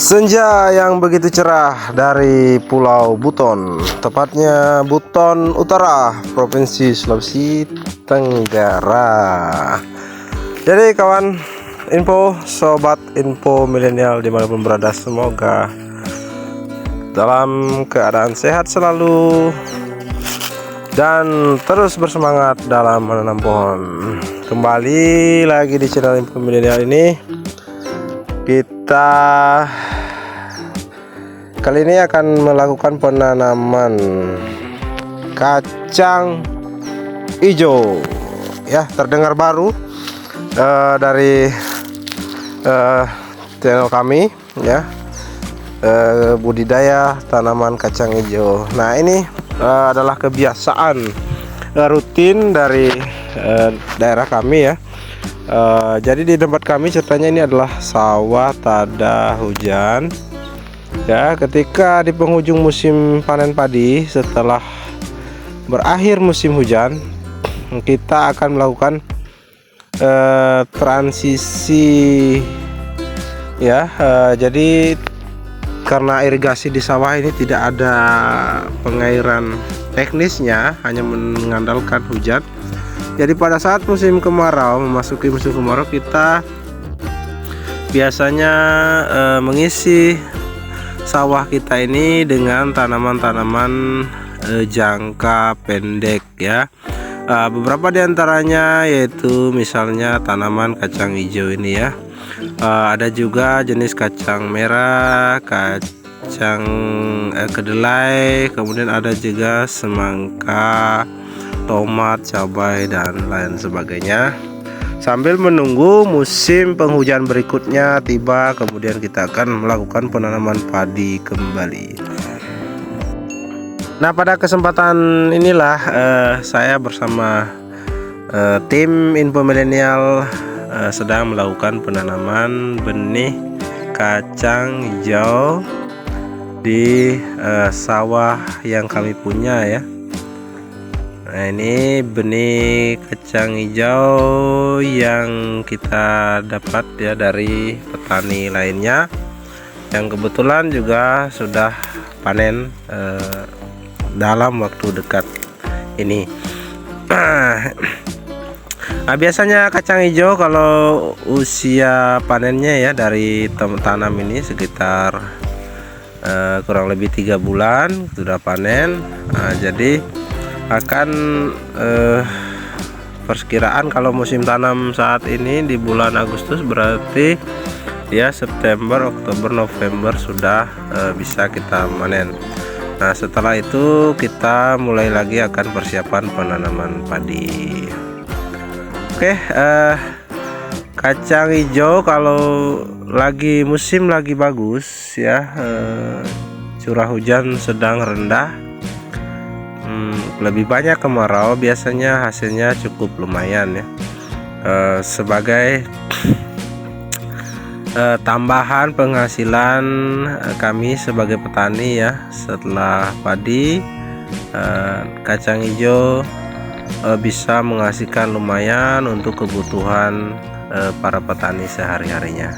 Senja yang begitu cerah dari Pulau Buton, tepatnya Buton Utara, Provinsi Sulawesi Tenggara. Jadi kawan sobat info milenial dimanapun berada, semoga dalam keadaan sehat selalu dan terus bersemangat dalam menanam pohon. Kembali lagi di channel info milenial ini, kita kali ini akan melakukan penanaman kacang hijau ya, terdengar baru dari channel kami ya, budidaya tanaman kacang hijau. Nah, ini adalah kebiasaan rutin dari daerah kami ya. Jadi di tempat kami ceritanya ini adalah sawah tada hujan ya. Ketika di penghujung musim panen padi, setelah berakhir musim hujan, kita akan melakukan transisi ya. Jadi karena irigasi di sawah ini tidak ada pengairan teknisnya, hanya mengandalkan hujan. Jadi pada saat musim kemarau, memasuki musim kemarau, kita biasanya mengisi sawah kita ini dengan tanaman-tanaman jangka pendek ya. Beberapa diantaranya yaitu misalnya tanaman kacang hijau ini ya. Ada juga jenis kacang merah, kacang kedelai, kemudian ada juga semangka, tomat, cabai, dan lain sebagainya. Sambil menunggu musim penghujan berikutnya tiba, kemudian kita akan melakukan penanaman padi kembali. Nah, pada kesempatan inilah saya bersama tim info milenial sedang melakukan penanaman benih kacang hijau di sawah yang kami punya ya. Nah, ini benih kacang hijau yang kita dapat ya dari petani lainnya yang kebetulan juga sudah panen dalam waktu dekat ini. Nah, biasanya kacang hijau kalau usia panennya ya dari tanam ini sekitar kurang lebih 3 bulan sudah panen. Nah, jadi akan perkiraan kalau musim tanam saat ini di bulan Agustus, berarti ya September, Oktober, November sudah bisa kita panen. Nah, setelah itu kita mulai lagi akan persiapan penanaman padi. Oke, kacang hijau kalau lagi musim lagi bagus ya, curah hujan sedang rendah, lebih banyak kemarau, biasanya hasilnya cukup lumayan ya. Sebagai tambahan penghasilan kami sebagai petani ya, setelah padi, kacang hijau bisa menghasilkan lumayan untuk kebutuhan para petani sehari-harinya.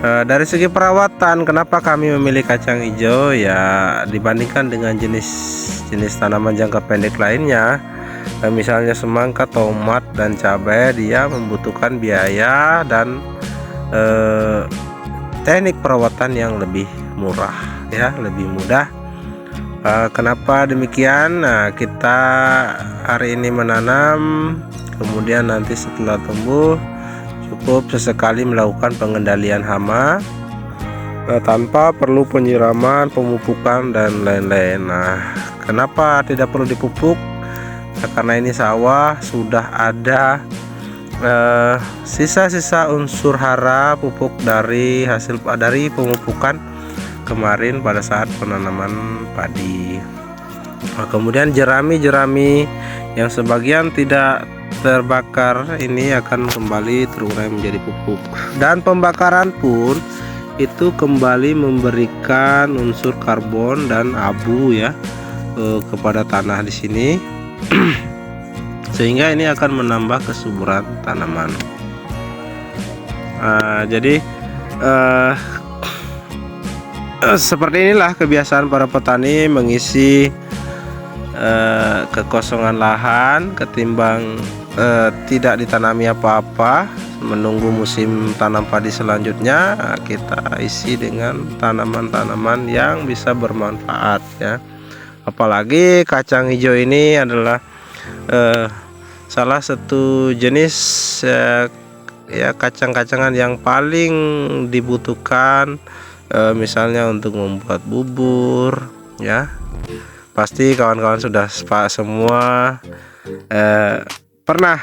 Dari segi perawatan, kenapa kami memilih kacang hijau ya, dibandingkan dengan jenis tanaman jangka pendek lainnya, misalnya semangka, tomat, dan cabai, dia membutuhkan biaya dan teknik perawatan yang lebih murah ya, lebih mudah. Kenapa demikian? Nah, kita hari ini menanam, kemudian nanti setelah tumbuh cukup sesekali melakukan pengendalian hama tanpa perlu penyiraman, pemupukan, dan lain-lain. Nah, kenapa tidak perlu dipupuk? Nah, karena ini sawah sudah ada sisa-sisa unsur hara pupuk dari pemupukan kemarin pada saat penanaman padi. Nah, kemudian jerami-jerami yang sebagian tidak terbakar ini akan kembali terurai menjadi pupuk, dan pembakaran pun itu kembali memberikan unsur karbon dan abu ya kepada tanah di sini sehingga ini akan menambah kesuburan tanaman. Jadi seperti inilah kebiasaan para petani mengisi kekosongan lahan ketimbang tidak ditanami apa-apa, menunggu musim tanam padi selanjutnya. Kita isi dengan tanaman-tanaman yang bisa bermanfaat ya. Apalagi kacang hijau ini adalah salah satu jenis ya kacang-kacangan yang paling dibutuhkan, misalnya untuk membuat bubur ya. Pasti kawan-kawan sudah semua pernah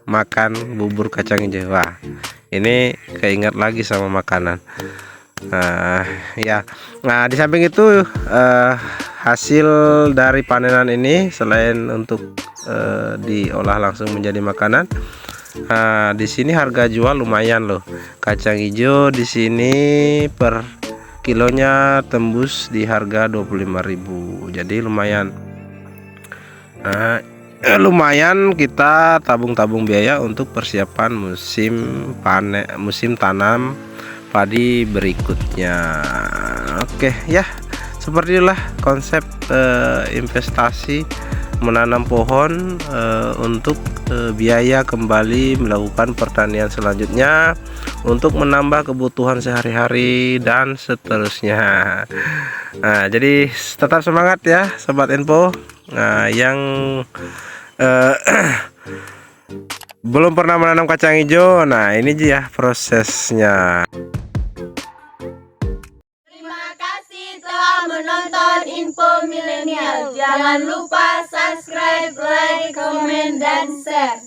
makan bubur kacang hijau. Wah, ini keinget lagi sama makanan. Ya, nah di samping itu hasil dari panenan ini selain untuk diolah langsung menjadi makanan, di sini harga jual lumayan loh. Kacang hijau di sini per kilonya tembus di harga 25.000. Jadi lumayan. Lumayan kita tabung-tabung biaya untuk persiapan musim tanam padi berikutnya. Oke ya, seperti itulah konsep investasi menanam pohon untuk biaya kembali melakukan pertanian selanjutnya untuk menambah kebutuhan sehari-hari dan seterusnya. Nah, jadi tetap semangat ya Sobat Info. Nah, yang belum pernah menanam kacang hijau, nah ini ya prosesnya. Terima kasih telah menonton Info Milenial. Jangan lupa subscribe, like, komen, dan share.